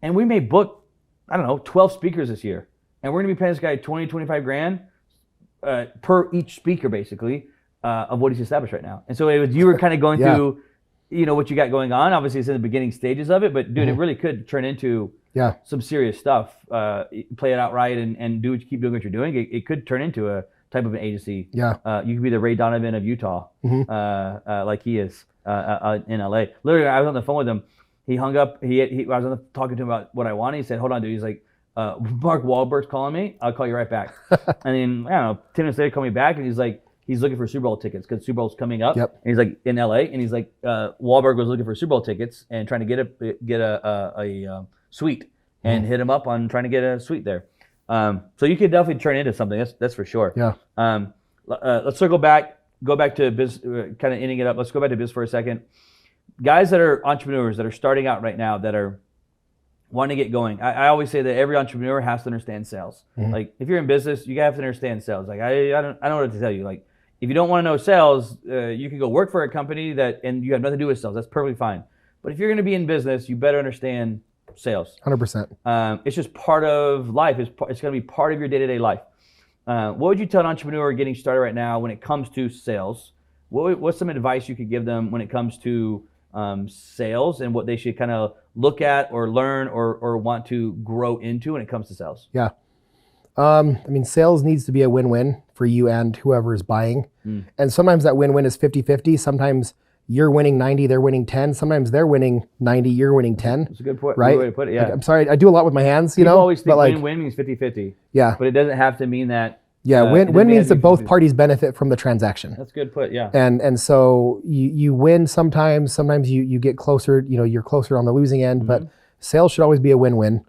And we may book, I don't know, 12 speakers this year. And we're going to be paying this guy 25 grand per each speaker, basically, of what he's established right now. And so you were kind of going through, what you got going on. Obviously, it's in the beginning stages of it, but dude, it really could turn into some serious stuff. Play it out right and keep doing what you're doing. It could turn into a type of an agency. You could be the Ray Donovan of Utah, like he is in LA. Literally, I was on the phone with him. He hung up. I was talking to him about what I wanted. He said, "Hold on, dude." He's like, "Mark Wahlberg's calling me. I'll call you right back." And then, I don't know, 10 minutes later, he called me back, and he's like, he's looking for Super Bowl tickets because Super Bowl's coming up. And he's like in LA, and he's like, Wahlberg was looking for Super Bowl tickets and trying to get a suite, and hit him up on trying to get a suite there. So you could definitely turn into something. That's for sure. Let's go back to biz, kind of ending it up. Let's go back to biz for a second. Guys that are entrepreneurs that are starting out right now that are wanting to get going. I always say that every entrepreneur has to understand sales. Like, if you're in business, you have to understand sales. Like, I don't know what to tell you. Like, if you don't want to know sales, you can go work for a company and you have nothing to do with sales. That's perfectly fine. But if you're going to be in business, you better understand sales. 100%. It's just part of life. It's going to be part of your day-to-day life. What would you tell an entrepreneur getting started right now when it comes to sales? What's some advice you could give them when it comes to sales and what they should kind of look at or learn or want to grow into when it comes to sales? I mean, sales needs to be a win-win for you and whoever is buying. And sometimes that win-win is 50-50. Sometimes you're winning 90, they're winning 10. Sometimes they're winning 90, you're winning 10. That's a good point. Right? Good way to put it, yeah. Like, I'm sorry, I do a lot with my hands, People always think but win-win means 50-50. Yeah. But it doesn't have to mean that. Win means that both parties benefit from the transaction. That's good put, yeah. And so you win sometimes you get closer, you're closer on the losing end, but sales should always be a win-win.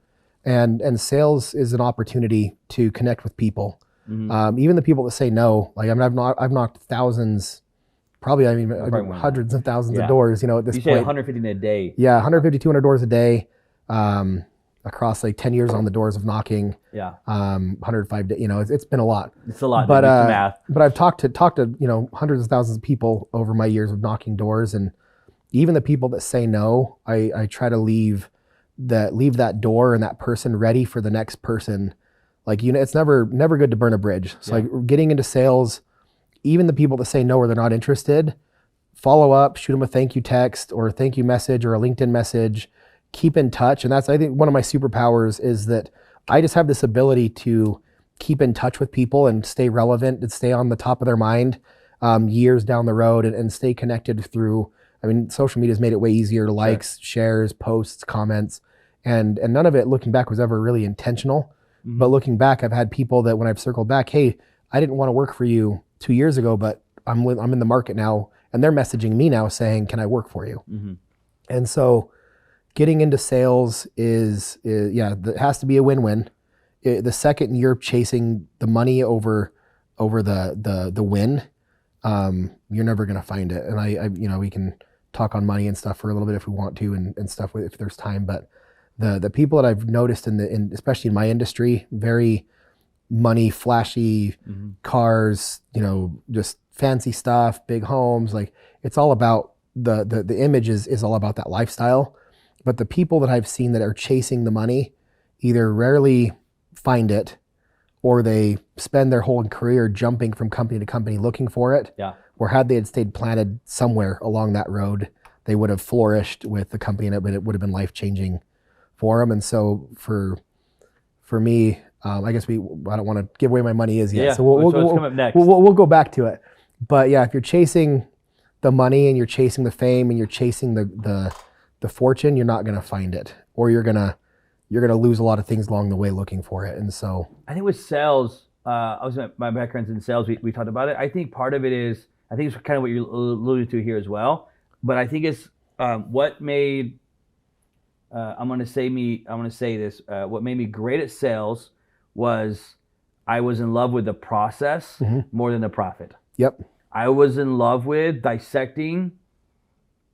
And sales is an opportunity to connect with people. Even the people that say no, like, I mean, I've knocked thousands, probably hundreds of thousands of doors, at this point. You say 150 a day. Yeah, 150, 200 doors a day. Across like 10 years on the doors of knocking. 105 days, it's been a lot. It's a lot, but math. But I've talked to hundreds of thousands of people over my years of knocking doors, and even the people that say no, I try to leave that door and that person ready for the next person. Like, it's never good to burn a bridge. So like, getting into sales, even the people that say no or they're not interested, follow up, shoot them a thank you text or a thank you message or a LinkedIn message. Keep in touch. And that's, I think, one of my superpowers is that I just have this ability to keep in touch with people and stay relevant and stay on the top of their mind years down the road and stay connected through, I mean, social media has made it way easier to likes, shares, posts, comments, and none of it, looking back, was ever really intentional. But looking back, I've had people that when I've circled back, hey, I didn't want to work for you 2 years ago, but I'm in the market now, and they're messaging me now saying, can I work for you? And so getting into sales is it has to be a win-win. The second you're chasing the money over the win, you're never going to find it. And I we can talk on money and stuff for a little bit if we want to and stuff if there's time. But the people that I've noticed especially in my industry, very money, flashy cars, just fancy stuff, big homes. Like, it's all about the image is all about that lifestyle. But the people that I've seen that are chasing the money either rarely find it, or they spend their whole career jumping from company to company looking for it. Or had they stayed planted somewhere along that road, they would have flourished with the company, and it would have been life-changing for them. And so for me, I guess I don't want to give away my money as yet. So we'll come up next. We'll go back to it. But yeah, if you're chasing the money and you're chasing the fame and you're chasing the fortune, you're not going to find it, or you're going to lose a lot of things along the way looking for it. And so I think with sales, my background's in sales. We talked about it. I think part of it is, I think it's kind of what you alluded to here as well. But I think it's what made I'm going to say this. What made me great at sales was I was in love with the process more than the profit. Yep. I was in love with dissecting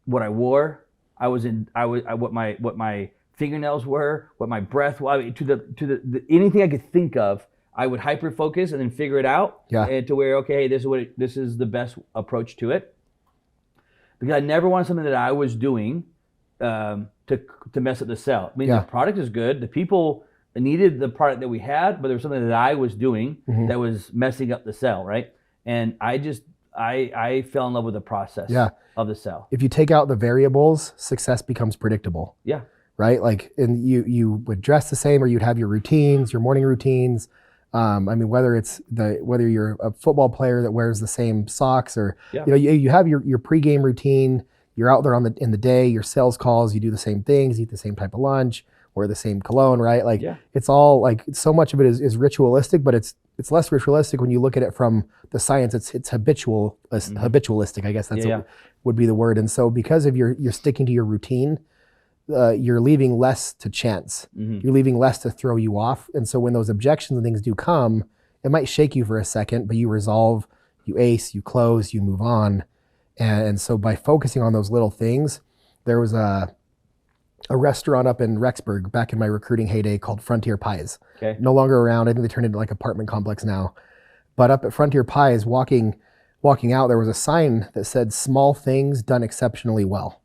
what I wore. What my fingernails were, what my breath was, to the anything I could think of. I would hyper focus and then figure it out. Yeah. To where, okay, this is the best approach to it. Because I never wanted something that I was doing to mess up the sale. I mean, the product is good. The people needed the product that we had, but there was something that I was doing that was messing up the sale, right? And I fell in love with the process of the sale. If you take out the variables, success becomes predictable. Yeah. Right? Like, and you would dress the same, or you'd have your routines, your morning routines. I mean, whether you're a football player that wears the same socks, or you have your pregame routine. You're out there in the day, your sales calls, you do the same things, eat the same type of lunch, wear the same cologne, right? Like it's all like, so much of it is ritualistic, but it's less ritualistic when you look at it from the science. It's habitualistic, I guess that's would be the word. And so because of you're sticking to your routine, you're leaving less to chance. You're leaving less to throw you off. And so when those objections and things do come, it might shake you for a second, but you resolve, you ace, you close, you move on. And so by focusing on those little things, there was a restaurant up in Rexburg back in my recruiting heyday called Frontier Pies. Okay. No longer around. I think they turned into like apartment complex now. But up at Frontier Pies, walking out, there was a sign that said "Small things done exceptionally well."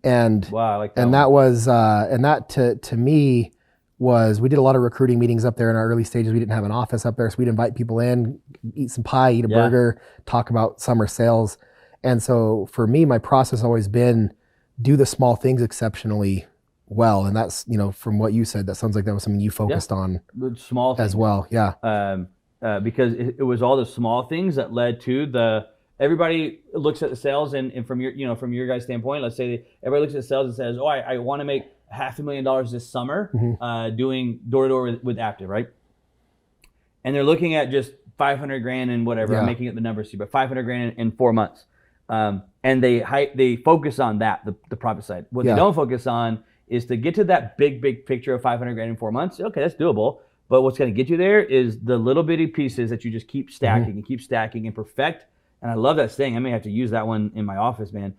And wow, I like that. And that was and that to me was, we did a lot of recruiting meetings up there in our early stages. We didn't have an office up there, so we'd invite people in, eat some pie, eat a burger, talk about summer sales. And so for me, my process always been, do the small things exceptionally well. And that's, from what you said, that sounds like that was something you focused on small things as well. Yeah. Because it was all the small things that led to everybody looks at the sales, and from your guys' standpoint, let's say everybody looks at the sales and says, oh, I want to make $500,000 this summer doing door-to-door with Active, right? And they're looking at just 500 grand and whatever, I'm making it the numbers here, but 500 grand in 4 months. And they focus on that, the profit side. What they don't focus on is to get to that big picture of 500 grand in 4 months. Okay, that's doable. But what's going to get you there is the little bitty pieces that you just keep stacking and keep stacking and perfect. And I love that saying. I may have to use that one in my office, man.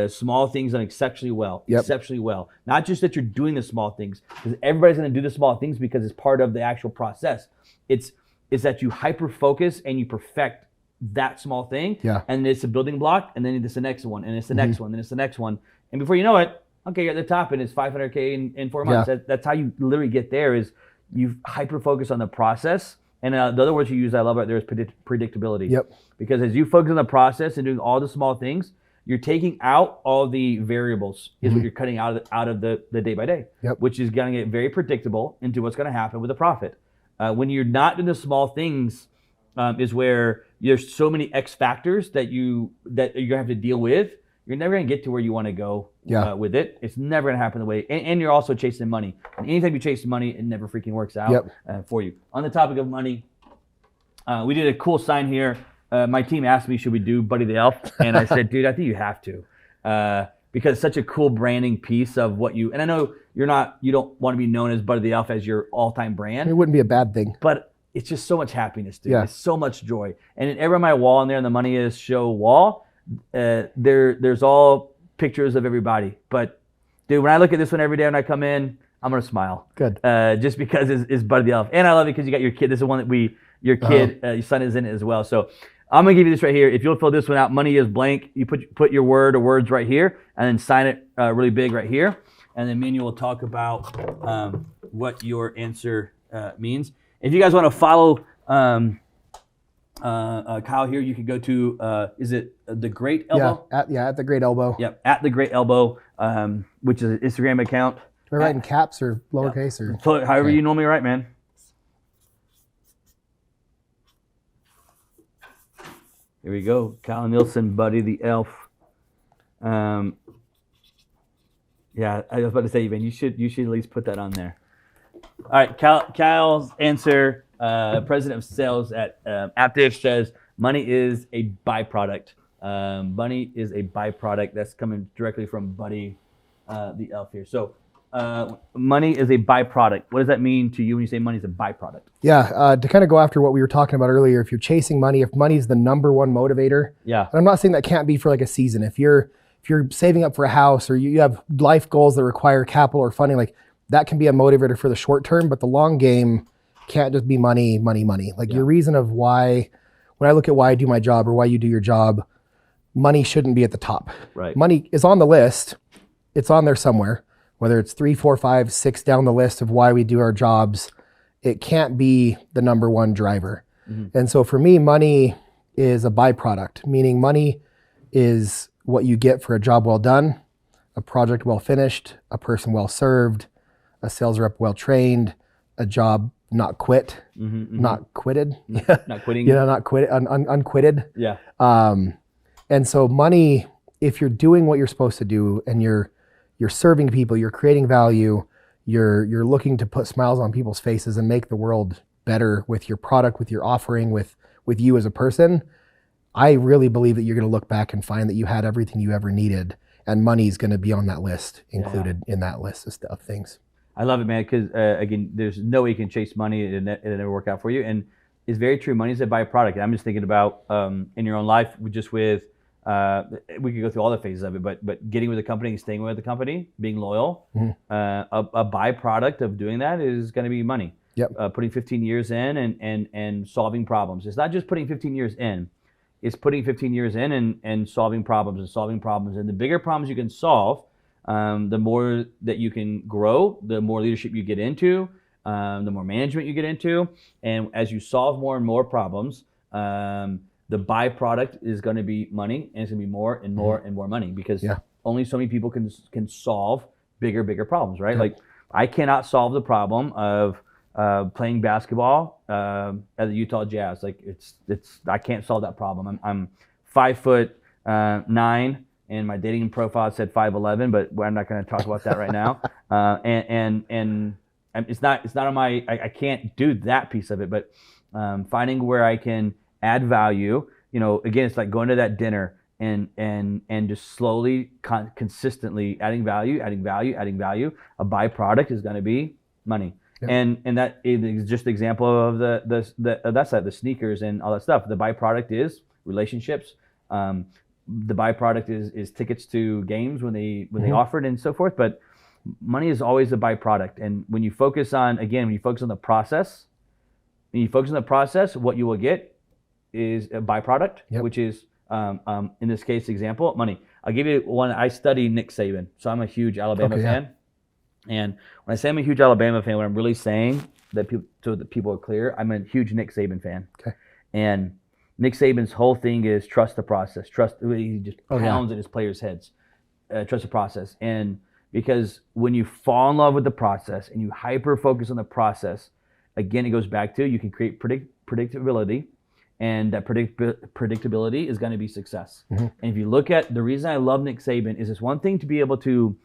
Small things done exceptionally well. Exceptionally well. Not just that you're doing the small things, because everybody's going to do the small things because it's part of the actual process. It's that you hyper focus and you perfect that small thing. And it's a building block, and then it's the next one, and it's the next one, and it's the next one. And before you know it, okay, you're at the top, and it's 500K in 4 months. That's how you literally get there, is you hyper focus on the process. And the other words you use I love right there is predictability. Because as you focus on the process and doing all the small things, you're taking out all the variables, is what you're cutting out of the day by day, which is going to get very predictable into what's going to happen with the profit. When you're not doing the small things, is where there's so many X factors that you're going to have to deal with. You're never going to get to where you want to go with it. It's never going to happen the way, and you're also chasing money. And anytime you chase money, it never freaking works out for you. On the topic of money, we did a cool sign here. My team asked me, should we do Buddy the Elf? And I said, dude, I think you have to. Because it's such a cool branding piece of what and I know you don't want to be known as Buddy the Elf as your all-time brand. It wouldn't be a bad thing. But it's just so much happiness, dude. It's so much joy. And every on my wall in there, on the Money Is Show wall, there's all pictures of everybody. But dude, when I look at this one every day when I come in, I'm gonna smile. Good. Just because it's Buddy the Elf, and I love it because you got your kid. This is one that your kid, your son is in it as well. So I'm gonna give you this right here. If you'll fill this one out, Money Is blank. You put your word or words right here, and then sign it really big right here. And then me and you will talk about what your answer means. If you guys want to follow Kyle here, you can go to, is it The Great Elbow? At The Great Elbow. Yep, at The Great Elbow, which is an Instagram account. Do I write in caps or lowercase? Or So however you normally write, man. Here we go. Kyle Nielsen, Buddy the Elf. Yeah, I was about to say, man, you should at least put that on there. All right, Kyle's answer, president of sales at Aptiv, says money is a byproduct. Money is a byproduct. That's coming directly from Buddy the Elf here. So money is a byproduct. What does that mean to you when you say money is a byproduct? Yeah, to kind of go after what we were talking about earlier, if you're chasing money, if money's the number one motivator, Yeah. and I'm not saying that can't be for like a season. If you're saving up for a house or you have life goals that require capital or funding, like that can be a motivator for the short term, but the long game can't just be money. Like your reason of why, when I look at why I do my job or why you do your job, money shouldn't be at the top. Right. Money is on the list. It's on there somewhere, whether it's 3, 4, 5, 6 down the list of why we do our jobs. It can't be the number one driver. And so for me, money is a byproduct, meaning money is what you get for a job well done, a project well finished, a person well served, a sales rep well trained, a job not quit, not quitted. Not quitting. Not quit, unquitted. Yeah. And so money, if you're doing what you're supposed to do and you're serving people, you're creating value, you're looking to put smiles on people's faces and make the world better with your product, with your offering, with you as a person, I really believe that you're going to look back and find that you had everything you ever needed, and money's going to be on that list, included in that list of things. I love it, man, because again, there's no way you can chase money and it never work out for you. And it's very true. Money is a byproduct. And I'm just thinking about in your own life, we could go through all the phases of it, but getting with the company, staying with the company, being loyal, a byproduct of doing that is going to be money. Yep. Putting 15 years in and solving problems. It's not just putting 15 years in. It's putting 15 years in and solving problems. And the bigger problems you can solve, the more that you can grow, the more leadership you get into, the more management you get into. And as you solve more and more problems, the byproduct is going to be money, and it's going to be more and more and more money, because only so many people can solve bigger problems, right? Like I cannot solve the problem of playing basketball at the Utah Jazz. Like I can't solve that problem. I'm 5'9", and my dating profile said 5'11", but I'm not going to talk about that right now. And it's not on my. I can't do that piece of it. But finding where I can add value. Again, it's like going to that dinner and just slowly, consistently adding value. A byproduct is going to be money. And that is just an example of that side, the sneakers and all that stuff. The byproduct is relationships. The byproduct is tickets to games when they offer it and so forth. But money is always a byproduct. And when you focus on the process, what you will get is a byproduct, which is in this case example, money. I'll give you one. I study Nick Saban, so I'm a huge Alabama fan. And when I say I'm a huge Alabama fan, what I'm really saying, so that people are clear, I'm a huge Nick Saban fan. Okay. And Nick Saban's whole thing is trust the process. He just pounds at his players' heads. Trust the process. And because when you fall in love with the process and you hyper focus on the process, again, it goes back to you can create predictability, and that predictability is going to be success. And if you look at the reason I love Nick Saban is it's one thing to be able to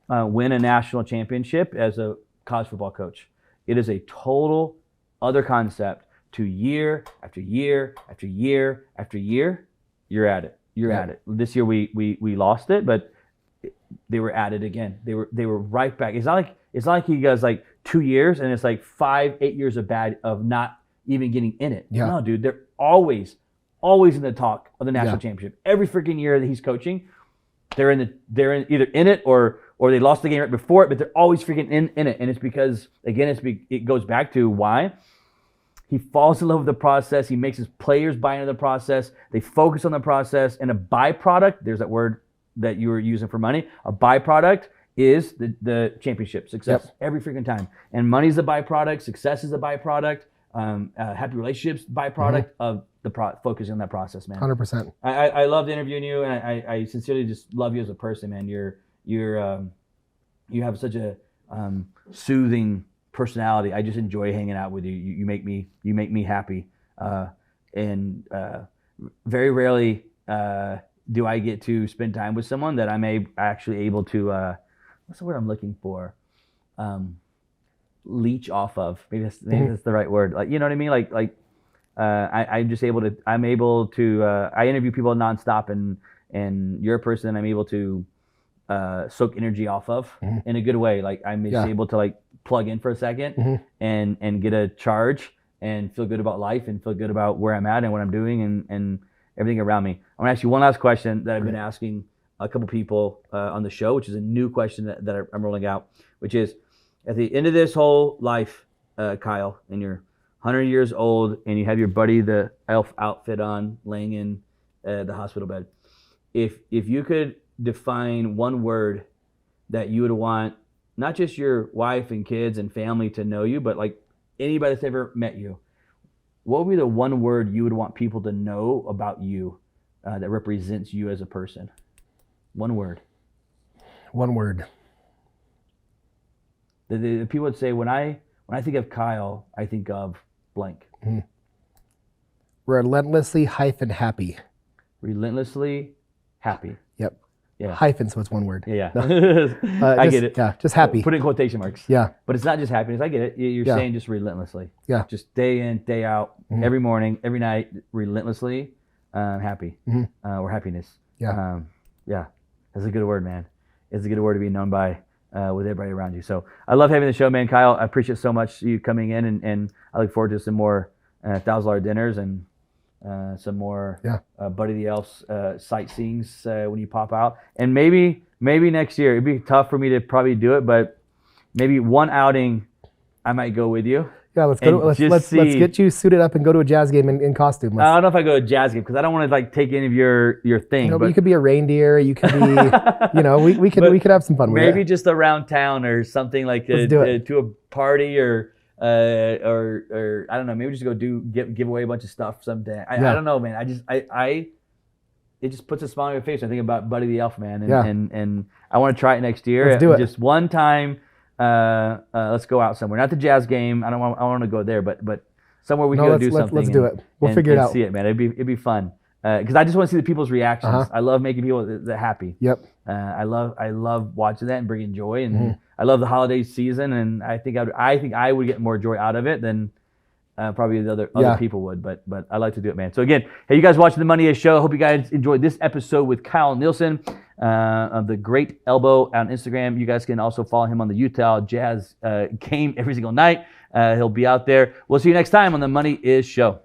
win a national championship as a college football coach. It is a total other concept to year after year after year after year, you're at it. At it. This year we lost it, but they were at it again. They were right back. It's not like he goes like 2 years and it's like 5-8 years of not even getting in it. No, dude, they're always in the talk of the national championship. Every freaking year that he's coaching, they're either in it or they lost the game right before it, but they're always freaking in it. And it's because, again, it goes back to why. He falls in love with the process. He makes his players buy into the process. They focus on the process. And a byproduct, there's that word that you were using for money, a byproduct is the championship success every freaking time. And money's the byproduct. Success is a byproduct. Happy relationships, byproduct of focusing on that process, man. 100%. I loved interviewing you, and I sincerely just love you as a person, man. You have such a soothing personality. I just enjoy hanging out with you. You make me happy, and very rarely do I get to spend time with someone that I'm actually able to. What's the word I'm looking for? Leech off of. Maybe that's the right word. Like, you know what I mean? I'm able to. I interview people nonstop, and you're a person I'm able to soak energy off of in a good way. Like I'm just able to like plug in for a second and get a charge and feel good about life and feel good about where I'm at and what I'm doing and everything around me. I want to ask you one last question that I've been asking a couple people on the show, which is a new question that I'm rolling out, which is at the end of this whole life, Kyle, and you're 100 years old and you have your buddy the elf outfit on laying in the hospital bed. If you could define one word that you would want not just your wife and kids and family to know you, but like anybody that's ever met you, what would be the one word you would want people to know about you that represents you as a person? One word. One word. The people would say, when I think of Kyle, I think of blank. Relentlessly happy. Relentlessly happy. Yep. Yeah. Hyphen, so it's one word. Yeah. No. I get it. Yeah, just happy. Put it in quotation marks. Yeah. But it's not just happiness. I get it. You're saying just relentlessly. Yeah. Just day in, day out, every morning, every night, relentlessly happy or happiness. Yeah. Yeah. That's a good word, man. It's a good word to be known by with everybody around you. So I love having the show, man. Kyle, I appreciate so much you coming in, and I look forward to some more $1,000 dinners and some more Buddy the Elf's sightseeings when you pop out. And maybe next year, it'd be tough for me to probably do it, but maybe one outing I might go with you. Yeah, let's go. Let's get you suited up and go to a jazz game in costume. I don't know if I go to a jazz game because I don't want to like take any of your thing. But you could be a reindeer. You could be, we could have some fun with it. Maybe just around town or something like to a party or I don't know. Maybe just go give away a bunch of stuff someday. I don't know, man. It just puts a smile on your face. I think about Buddy the Elf, man, and I want to try it next year. Let's do it. Just one time. Let's go out somewhere. Not the jazz game. I want to go there, but somewhere we can go do something. Let's do it. We'll figure it out. See it, man. It'd be fun. Because I just want to see the people's reactions. I love making people that happy. Yep. I love watching that and bringing joy, and I love the holiday season, and I think I would get more joy out of it than probably the other people would. But I like to do it, man. So again, hey, you guys watching the Money Is Show. Hope you guys enjoyed this episode with Kyle Nielsen of the Great Elbow on Instagram. You guys can also follow him on the Utah Jazz game every single night. He'll be out there. We'll see you next time on the Money Is Show.